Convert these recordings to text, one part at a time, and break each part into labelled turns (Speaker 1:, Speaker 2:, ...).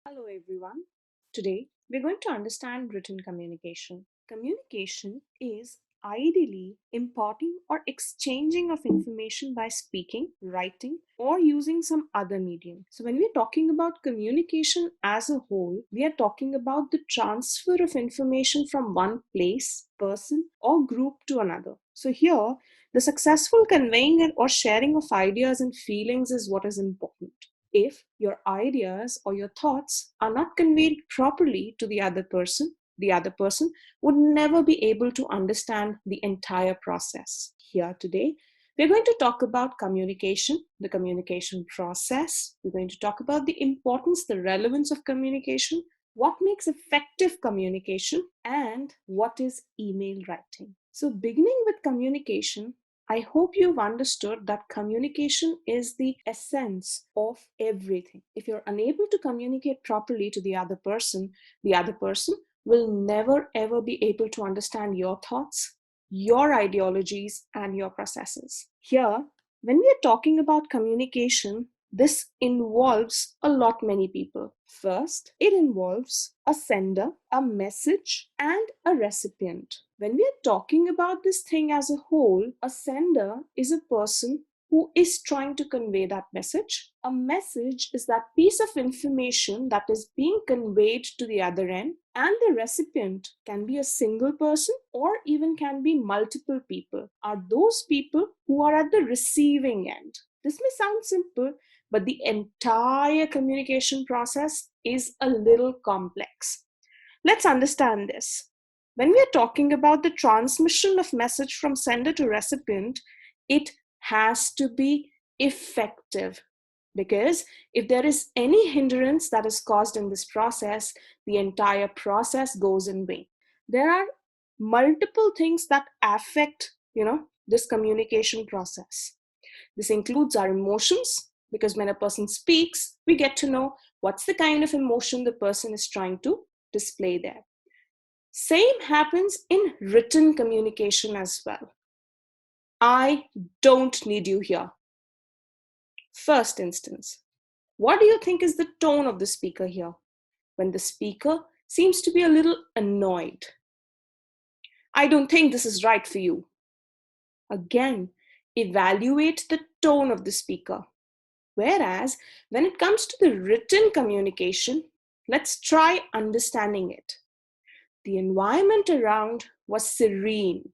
Speaker 1: Hello everyone. Today we're going to understand written communication. Communication is ideally importing or exchanging of information by speaking, writing, or using some other medium. So when we're talking about communication as a whole, we are talking about the transfer of information from one place, person, or group to another. So here, the successful conveying or sharing of ideas and feelings is what is important. If your ideas or your thoughts are not conveyed properly to the other person would never be able to understand the entire process. Here today, we're going to talk about communication, the communication process. We're going to talk about the importance, the relevance of communication, what makes effective communication, and what is email writing. So, beginning with communication, I hope you've understood that communication is the essence of everything. If you're unable to communicate properly to the other person will never ever be able to understand your thoughts, your ideologies, and your processes. Here, when we are talking about communication, this involves a lot many people. First, it involves a sender, a message, and a recipient. When we are talking about this thing as a whole, a sender is a person who is trying to convey that message. A message is that piece of information that is being conveyed to the other end, and the recipient can be a single person or even can be multiple people, are those people who are at the receiving end. This may sound simple, but the entire communication process is a little complex. Let's understand this. When we are talking about the transmission of message from sender to recipient, it has to be effective, because if there is any hindrance that is caused in this process, the entire process goes in vain. There are multiple things that affect, this communication process. This includes our emotions, because when a person speaks, we get to know what's the kind of emotion the person is trying to display there. Same happens in written communication as well. I don't need you here. First instance, what do you think is the tone of the speaker here? When the speaker seems to be a little annoyed. I don't think this is right for you. Again, evaluate the tone of the speaker. Whereas when it comes to the written communication, let's try understanding it. The environment around was serene.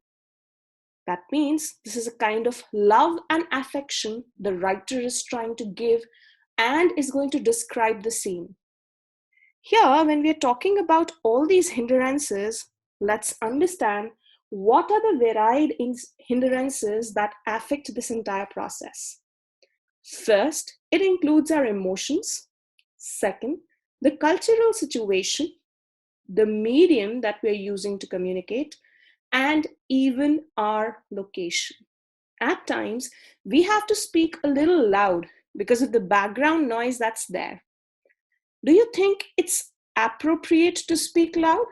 Speaker 1: That means this is a kind of love and affection the writer is trying to give and is going to describe the scene. Here, when we are talking about all these hindrances, let's understand what are the varied hindrances that affect this entire process. First, it includes our emotions. Second, the cultural situation, the medium that we're using to communicate, and even our location. At times, we have to speak a little loud because of the background noise that's there. Do you think it's appropriate to speak loud?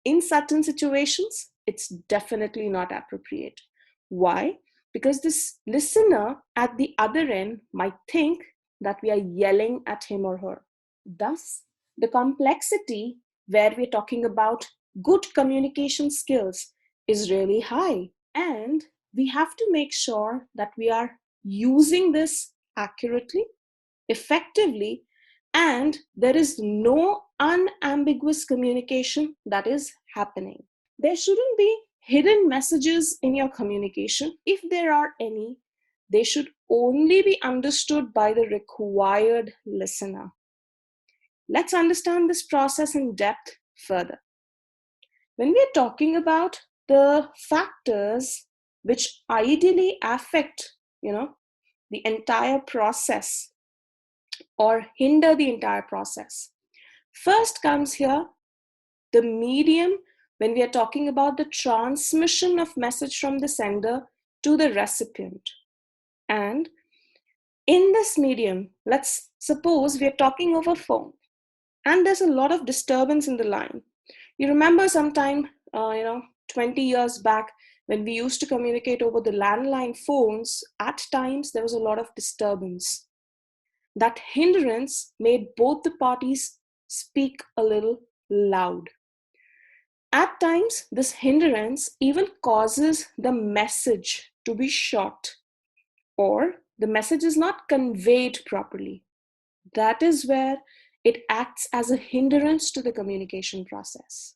Speaker 1: In certain situations, it's definitely not appropriate. Why? Because this listener at the other end might think that we are yelling at him or her. Thus, the complexity where we're talking about good communication skills is really high. And we have to make sure that we are using this accurately, effectively, and there is no unambiguous communication that is happening. There shouldn't be hidden messages in your communication. If there are any, they should only be understood by the required listener. Let's understand this process in depth further. When we are talking about the factors which ideally affect, the entire process or hinder the entire process, first comes here the medium. When we are talking about the transmission of message from the sender to the recipient, and in this medium, let's suppose we are talking over phone and there's a lot of disturbance in the line. You remember sometime, 20 years back, when we used to communicate over the landline phones, at times there was a lot of disturbance. That hindrance made both the parties speak a little loud. At times, this hindrance even causes the message to be short, or the message is not conveyed properly. That is where it acts as a hindrance to the communication process.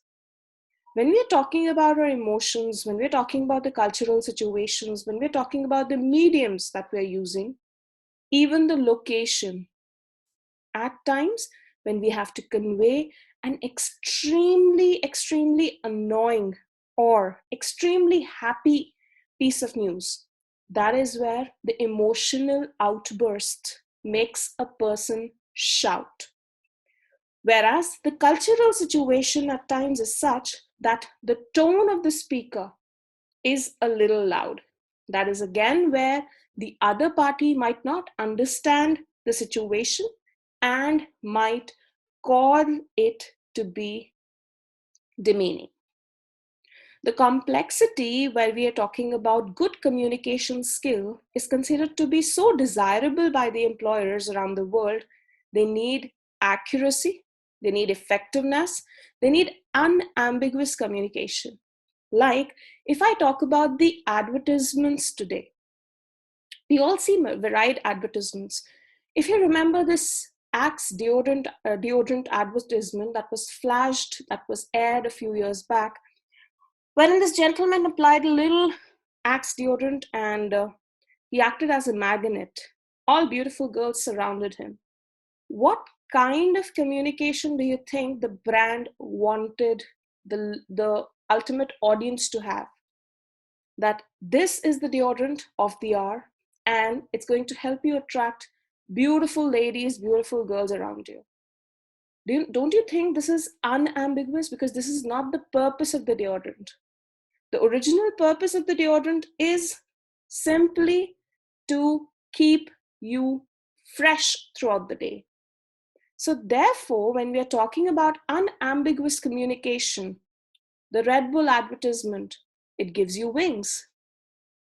Speaker 1: When we're talking about our emotions, when we're talking about the cultural situations, when we're talking about the mediums that we're using, even the location, at times when we have to convey an extremely annoying or extremely happy piece of news, that is where the emotional outburst makes a person shout. Whereas the cultural situation at times is such that the tone of the speaker is a little loud. That is again where the other party might not understand the situation and might call it to be demeaning. The complexity where we are talking about good communication skill is considered to be so desirable by the employers around the world. They need accuracy, they need effectiveness, they need unambiguous communication. Like if I talk about the advertisements today, we all see varied advertisements. If you remember this Axe deodorant advertisement that was flashed, that was aired a few years back, wherein this gentleman applied a little Axe deodorant and he acted as a magnet. All beautiful girls surrounded him. What kind of communication do you think the brand wanted the ultimate audience to have? That this is the deodorant of the hour and it's going to help you attract beautiful ladies, beautiful girls around you. Don't you think this is unambiguous? Because this is not the purpose of the deodorant. The original purpose of the deodorant is simply to keep you fresh throughout the day. So therefore, when we are talking about unambiguous communication, the Red Bull advertisement, it gives you wings.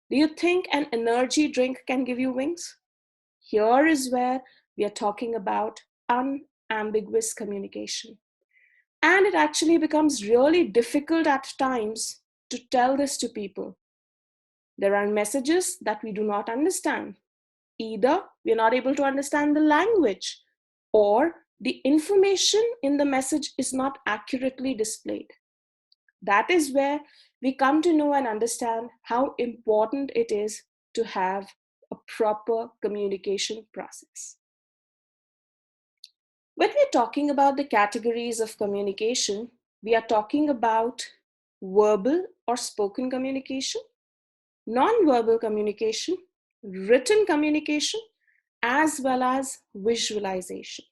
Speaker 1: Do you think an energy drink can give you wings? Here is where we are talking about unambiguous communication. And it actually becomes really difficult at times to tell this to people. There are messages that we do not understand. Either we are not able to understand the language, or the information in the message is not accurately displayed. That is where we come to know and understand how important it is to have a proper communication process. When we're talking about the categories of communication, we are talking about verbal or spoken communication, non-verbal communication, written communication, as well as visualization.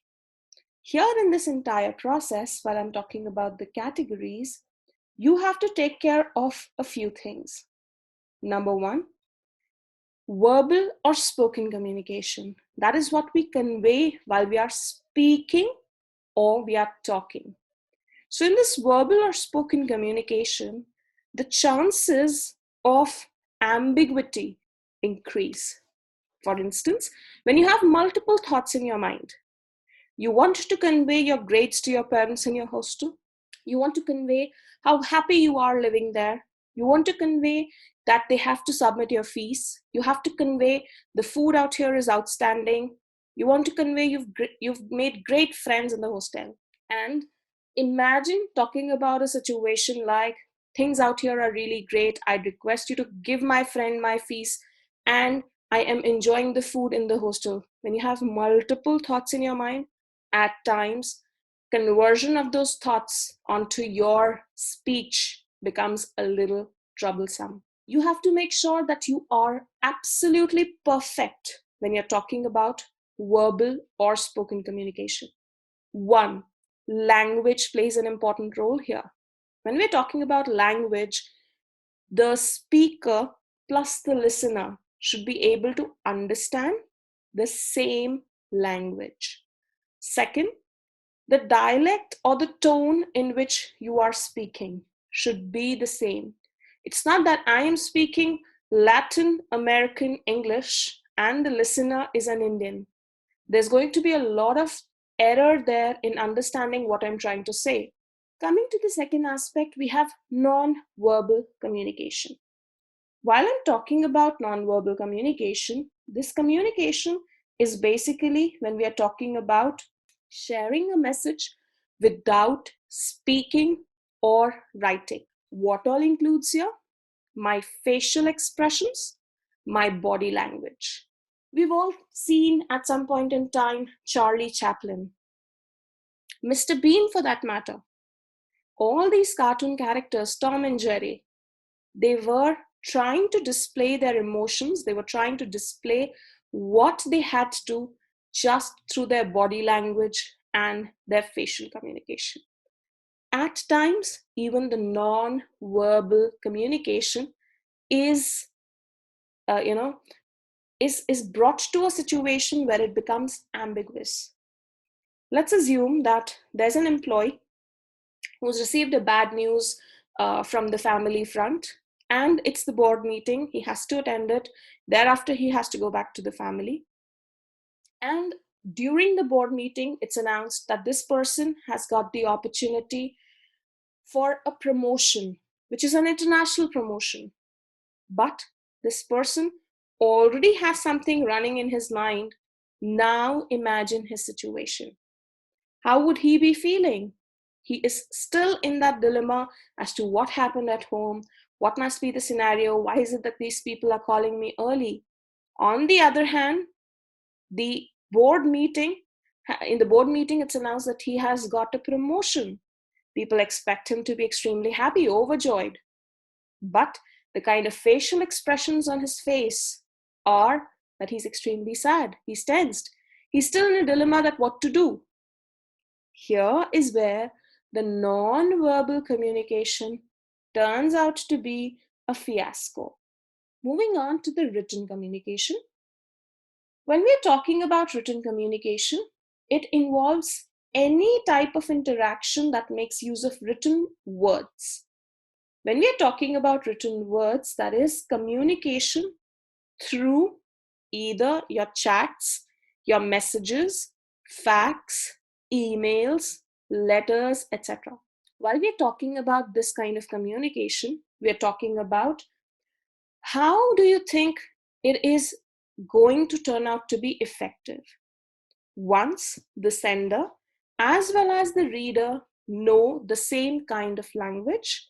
Speaker 1: Here in this entire process, while I'm talking about the categories, you have to take care of a few things. Number one, verbal or spoken communication. That is what we convey while we are speaking or we are talking. So in this verbal or spoken communication, the chances of ambiguity increase. For instance, when you have multiple thoughts in your mind, you want to convey your grades to your parents in your hostel. You want to convey how happy you are living there. You want to convey that they have to submit your fees. You have to convey the food out here is outstanding. You want to convey you've made great friends in the hostel. And imagine talking about a situation like things out here are really great. I'd request you to give my friend my fees and I am enjoying the food in the hostel. When you have multiple thoughts in your mind, at times, conversion of those thoughts onto your speech becomes a little troublesome. You have to make sure that you are absolutely perfect when you're talking about verbal or spoken communication. One, language plays an important role here. When we're talking about language, the speaker plus the listener should be able to understand the same language. Second, the dialect or the tone in which you are speaking should be the same. It's not that I am speaking Latin American English and the listener is an Indian. There's going to be a lot of error there in understanding what I'm trying to say. Coming to the second aspect, we have non-verbal communication. While I'm talking about non-verbal communication, this communication is basically when we are talking about sharing a message without speaking or writing. What all includes here? My facial expressions, my body language. We've all seen at some point in time Charlie Chaplin, Mr. Bean for that matter. All these cartoon characters, Tom and Jerry, they were trying to display their emotions. They were trying to display what they had to just through their body language and their facial communication. At times, even the non-verbal communication is, is brought to a situation where it becomes ambiguous. Let's assume that there's an employee who's received a bad news from the family front, and it's the board meeting. He has to attend it. Thereafter, he has to go back to the family. And during the board meeting, it's announced that this person has got the opportunity for a promotion, which is an international promotion. But this person already has something running in his mind. Now imagine his situation. How would he be feeling? He is still in that dilemma as to what happened at home, what must be the scenario, why is it that these people are calling me early? On the other hand, the board meeting, in the board meeting, it's announced that he has got a promotion. People expect him to be extremely happy, overjoyed. But the kind of facial expressions on his face are that he's extremely sad, he's tensed, he's still in a dilemma that what to do. Here is where the non-verbal communication turns out to be a fiasco. Moving on to the written communication. When we're talking about written communication, it involves any type of interaction that makes use of written words. When we're talking about written words, that is communication through either your chats, your messages, fax, emails, letters, etc. While we're talking about this kind of communication, we're talking about how do you think it is going to turn out to be effective once the sender as well as the reader know the same kind of language.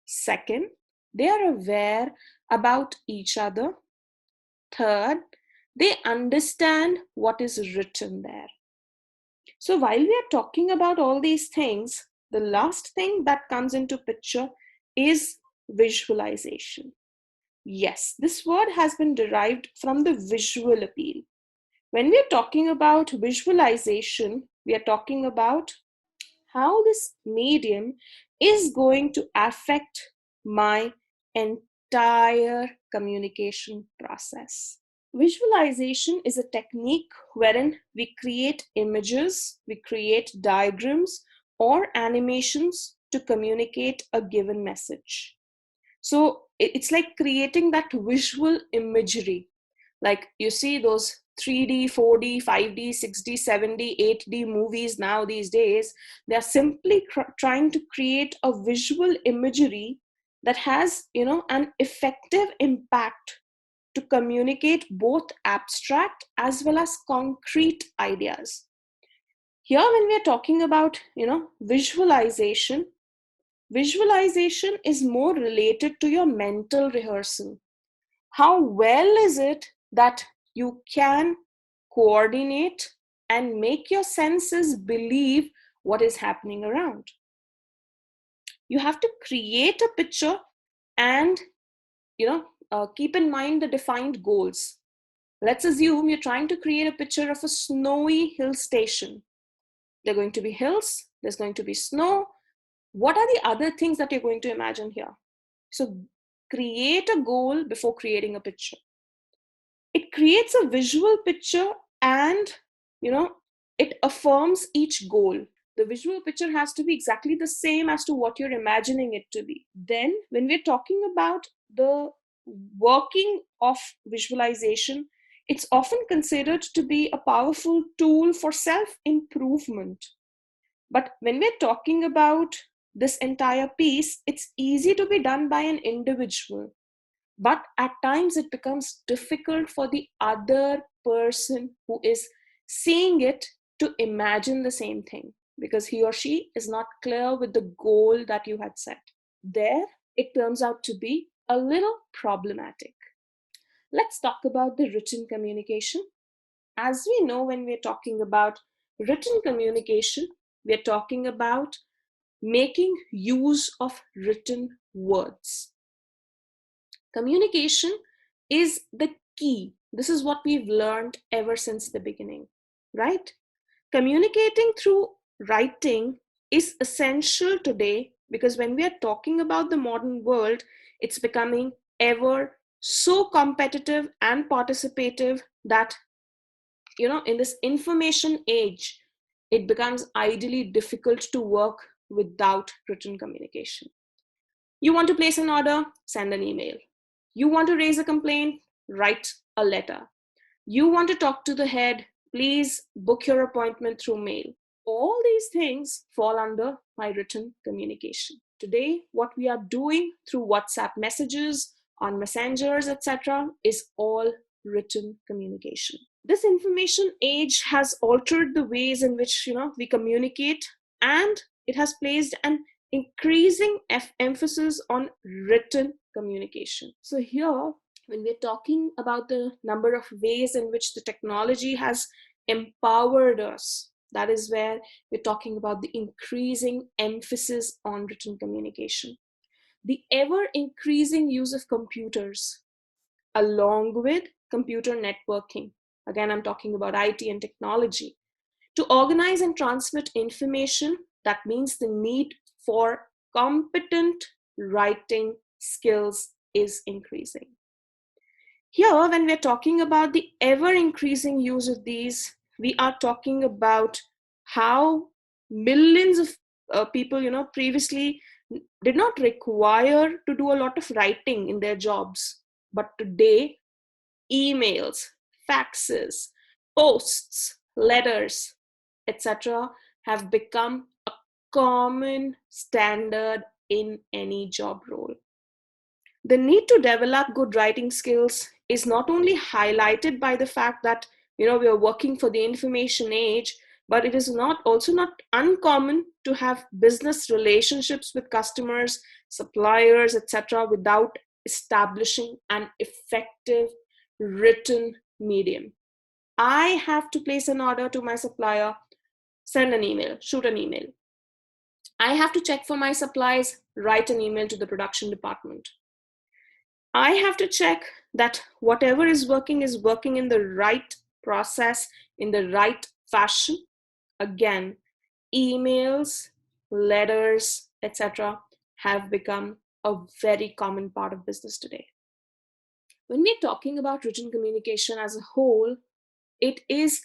Speaker 1: Second, they are aware about each other. Third, they understand what is written there. So while we are talking about all these things, the last thing that comes into picture is visualization. Yes, this word has been derived from the visual appeal. When we are talking about visualization, we are talking about how this medium is going to affect my entire communication process. Visualization is a technique wherein we create images, we create diagrams or animations to communicate a given message. So it's like creating that visual imagery. Like you see those 3D, 4D, 5D, 6D, 7D, 8D movies now these days, they're simply trying to create a visual imagery that has, an effective impact to communicate both abstract as well as concrete ideas. Here, when we are talking about, visualization, visualization is more related to your mental rehearsal. How well is it that you can coordinate and make your senses believe what is happening around? You have to create a picture and, keep in mind the defined goals. Let's assume you're trying to create a picture of a snowy hill station. There are going to be hills, there's going to be snow. What are the other things that you're going to imagine here? So create a goal before creating a picture. It creates a visual picture and, it affirms each goal. The visual picture has to be exactly the same as to what you're imagining it to be. Then, when we're talking about the working of visualization, It's often considered to be a powerful tool for self-improvement. But when we're talking about this entire piece, it's easy to be done by an individual. But at times it becomes difficult for the other person who is seeing it to imagine the same thing because he or she is not clear with the goal that you had set. There, it turns out to be a little problematic. Let's talk about the written communication. As we know, when we're talking about written communication, we're talking about making use of written words. Communication is the key. This is what we've learned ever since the beginning, right? Communicating through writing is essential today because when we are talking about the modern world, it's becoming ever so competitive and participative that, in this information age, it becomes ideally difficult to work without written communication. You want to place an order? Send an email. You want to raise a complaint? Write a letter. You want to talk to the head? Please book your appointment through mail. All these things fall under my written communication. Today, what we are doing through WhatsApp messages, on messengers, etc., is all written communication. This information age has altered the ways in which we communicate, and it has placed an increasing emphasis on written communication. So here, when we're talking about the number of ways in which the technology has empowered us, that is where we're talking about the increasing emphasis on written communication. The ever increasing use of computers, along with computer networking. Again, I'm talking about IT and technology. To organize and transmit information, that means the need for competent writing skills is increasing. Here, when we're talking about the ever increasing use of these, we are talking about how millions of people, previously did not require to do a lot of writing in their jobs. But today, emails, faxes, posts, letters, etc., have become a common standard in any job role. The need to develop good writing skills is not only highlighted by the fact that we are working for the information age, but it is also not uncommon to have business relationships with customers, suppliers, etc., without establishing an effective written medium. I have to place an order to my supplier, send an email, shoot an email. I have to check for my supplies, write an email to the production department. I have to check that whatever is working in the right process, in the right fashion. Again, emails, letters, etc., have become a very common part of business today. When we're talking about written communication as a whole, it is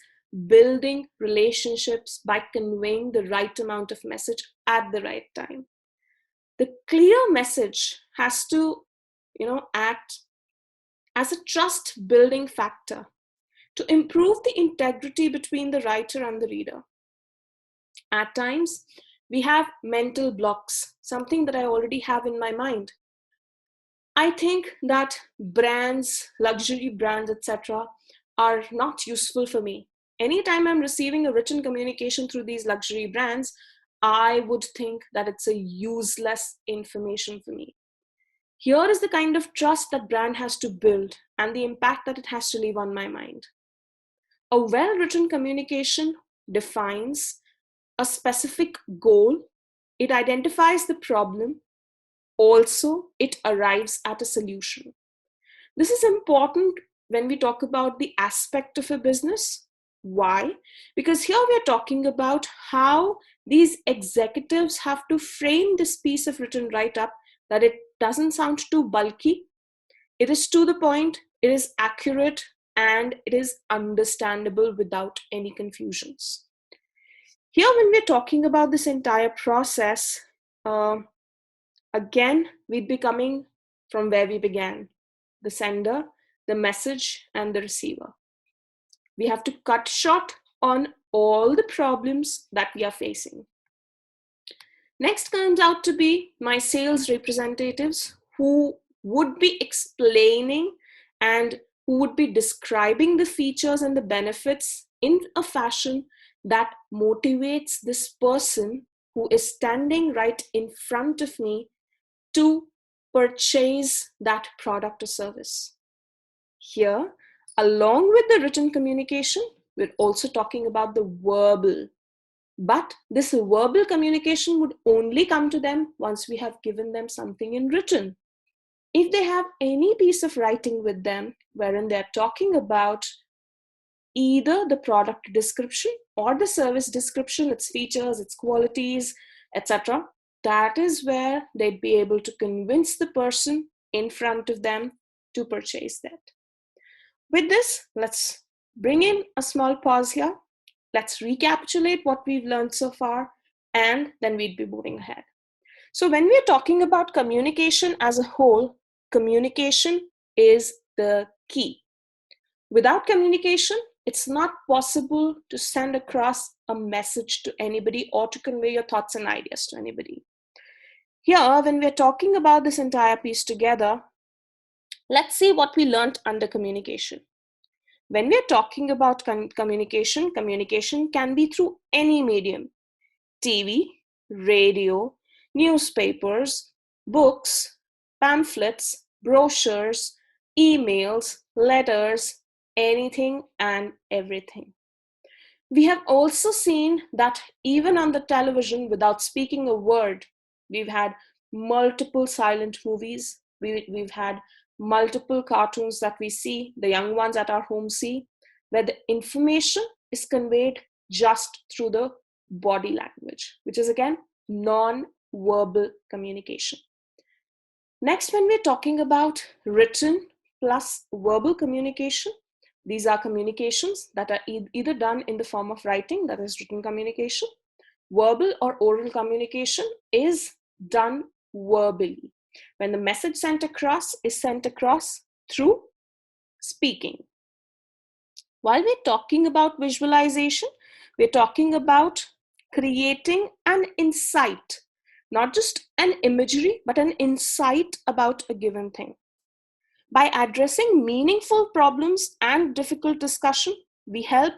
Speaker 1: building relationships by conveying the right amount of message at the right time. The clear message has to, act as a trust building factor to improve the integrity between the writer and the reader. At times, we have mental blocks, something that I already have in my mind. I think that brands, luxury brands, etc., are not useful for me. Anytime I'm receiving a written communication through these luxury brands, I would think that it's a useless information for me. Here is the kind of trust that brand has to build and the impact that it has to leave on my mind. A well-written communication defines a specific goal. It identifies the problem. Also, it arrives at a solution. This is important when we talk about the aspect of a business. Why? Because here we are talking about how these executives have to frame this piece of written write-up that it doesn't sound too bulky. It is to the point, it is accurate, and it is understandable without any confusions. Here, when we're talking about this entire process, again, we'd be coming from where we began: the sender, the message, and the receiver. We have to cut short on all the problems that we are facing. Next comes out to be my sales representatives who would be explaining and who would be describing the features and the benefits in a fashion that motivates this person who is standing right in front of me to purchase that product or service. Here, along with the written communication, we're also talking about the verbal. But this verbal communication would only come to them once we have given them something in written. If they have any piece of writing with them wherein they're talking about either the product description or the service description, its features, its qualities, etc., that is where they'd be able to convince the person in front of them to purchase that. With this, let's bring in a small pause here. Let's recapitulate what we've learned so far, and then we'd be moving ahead. So when we're talking about communication as a whole, communication is the key. Without communication, it's not possible to send across a message to anybody or to convey your thoughts and ideas to anybody. Here, when we're talking about this entire piece together, let's see what we learned under communication. When we're talking about communication, communication can be through any medium: TV, radio, newspapers, books, pamphlets, brochures, emails, letters, anything and everything. We have also seen that even on the television, without speaking a word, we've had multiple silent movies. We've had multiple cartoons that we see, the young ones at our home see, where the information is conveyed just through the body language, which is again non-verbal communication. Next, when we're talking about written plus verbal communication, these are communications that are either done in the form of writing, that is written communication. Verbal or oral communication is done verbally, when the message sent across is sent across through speaking. While we're talking about visualization, we're talking about creating an insight, not just an imagery, but an insight about a given thing. By addressing meaningful problems and difficult discussion, we help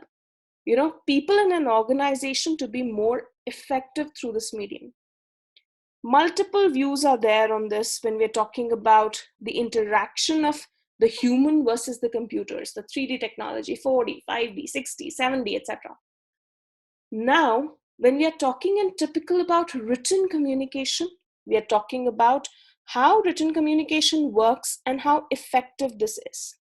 Speaker 1: people in an organization to be more effective through this medium. Multiple views are there on this when we're talking about the interaction of the human versus the computers, the 3D technology, 4D, 5D, 6D, 7D, etc. Now, when we are talking in typical about written communication, we are talking about how written communication works and how effective this is.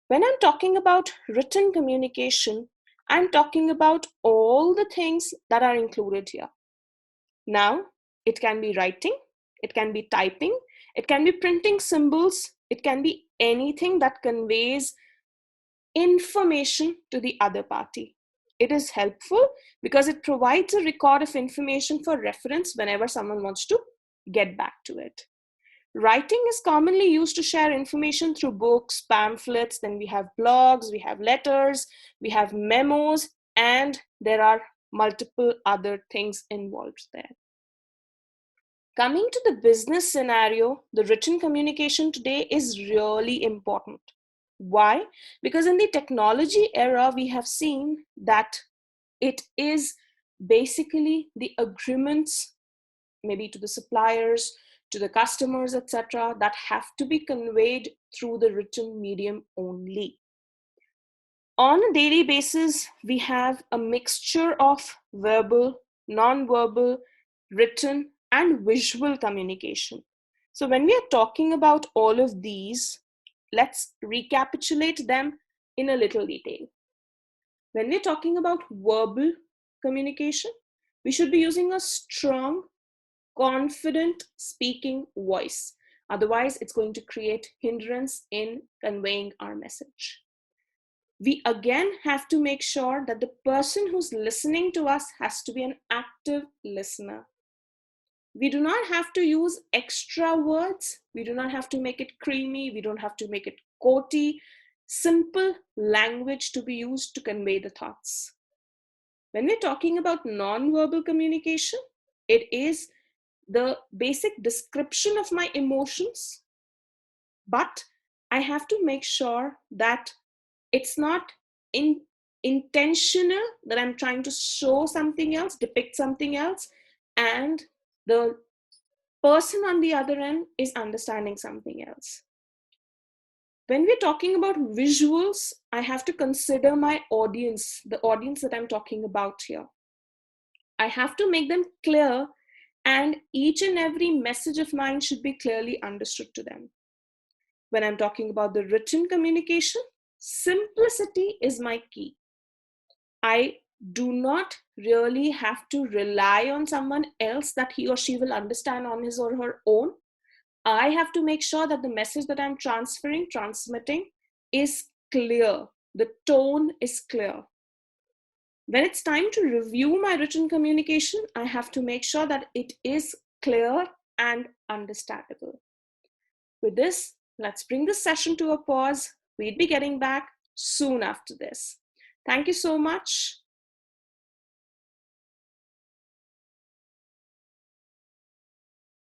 Speaker 1: When I'm talking about written communication, I'm talking about all the things that are included here. Now, it can be writing, it can be typing, it can be printing symbols, it can be anything that conveys information to the other party. It is helpful because it provides a record of information for reference whenever someone wants to get back to it. Writing is commonly used to share information through books, pamphlets, then we have blogs, we have letters, we have memos, and there are multiple other things involved there. Coming to the business scenario, the written communication today is really important. Why? Because in the technology era, we have seen that it is basically the agreements, maybe to the suppliers, to the customers, etc., that have to be conveyed through the written medium only. On a daily basis, we have a mixture of verbal, non-verbal, written, and visual communication. So when we are talking about all of these, let's recapitulate them in a little detail. When we're talking about verbal communication, we should be using a strong, confident speaking voice. Otherwise, it's going to create hindrance in conveying our message. We again have to make sure that the person who's listening to us has to be an active listener. We do not have to use extra words. We do not have to make it creamy. We don't have to make it quotey. simple language to be used to convey the thoughts. When we're talking about non-verbal communication, it is the basic description of my emotions, but I have to make sure that it's not intentional, that I'm trying to show something else, depict something else, and the person on the other end is understanding something else. When we're talking about visuals, I have to consider my audience, the audience that I'm talking about here. I have to make them clear, and each and every message of mine should be clearly understood to them. When I'm talking about the written communication, simplicity is my key. I do not really have to rely on someone else that he or she will understand on his or her own. I have to make sure that the message that I'm transmitting is clear. The tone is clear. When it's time to review my written communication, I have to make sure that it is clear and understandable. With this, let's bring this session to a pause. We'll be getting back soon after this. Thank you so much.